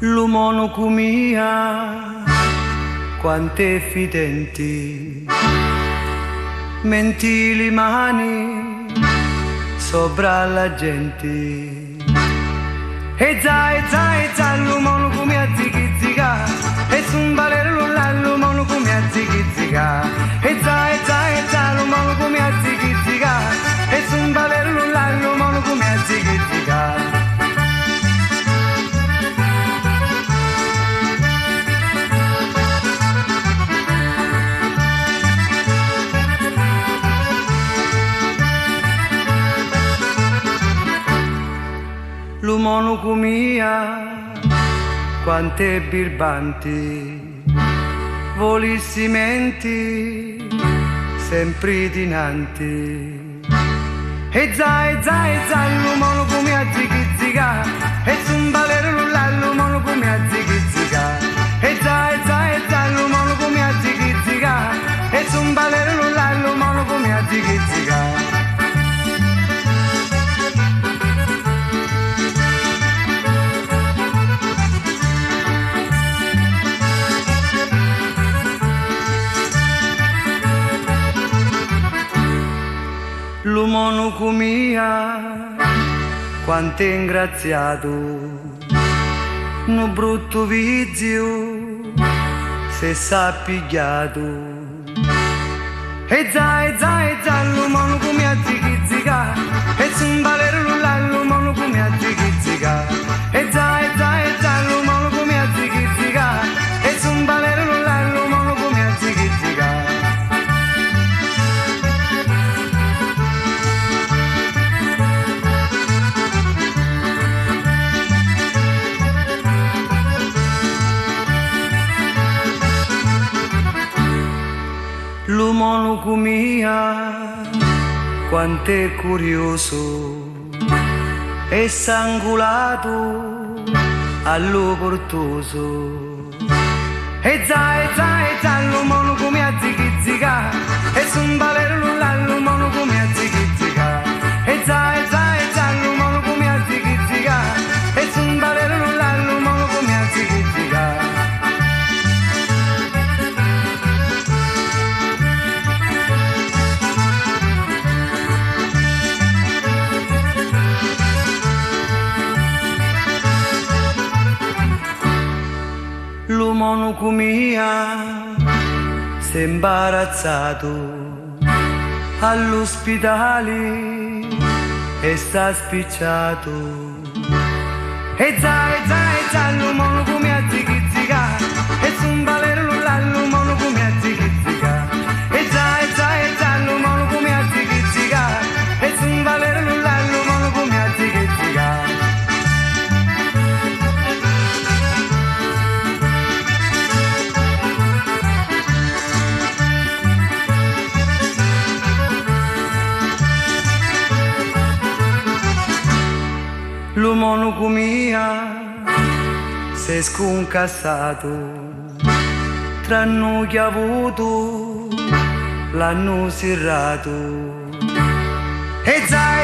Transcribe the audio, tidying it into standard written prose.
L'umonocumia, quante fidenti, mentili mani sopra la gente. E za, l'umonocumia zighi-ziga, e zumbalero l'umonocumia zighi-ziga. E za, l'umonocumia zighi-ziga, e zumbalero l'umonocumia zighi-ziga. L'umonocumia, quante birbanti, volissimenti, sempre dinanti. E za, l'umonocumia zighi-ziga, e zumbalero l'umonocumia zighi-ziga. E za, l'umonocumia zighi-ziga, e zumbalero l'umonocumia zighi-ziga. L'umonocumia, quanto è ingraziato, un brutto vizio, se s'ha pigliato. E za, l'umonocumia zighi-ziga, e zumbalero l'umonocumia zighi-ziga. E za, l'umonocumia zighi-ziga, e zumbalero l'umonocumia zighi-ziga. L'umonocumia, quant'è curioso e sangulato all'opportoso. E za, l'umonocumia zighi-ziga, e zumbalero l'umonocumia zighi-ziga. E za, l'umonocumia zighi-ziga, e zumbalero l'umonocumia zighi-ziga. L'umonocumia, si è imbarazzato all'ospedale e sta spicciato. E za, l'umonocumia zighi-ziga, e zumbalero l'umonocumia zighi-ziga. E za, l'umonocumia zighi-ziga, e zumbalero l'umonocumia zighi-ziga. L'umonocumia si è sconcassato tra noi che ha avuto l'hanno serrato. E za,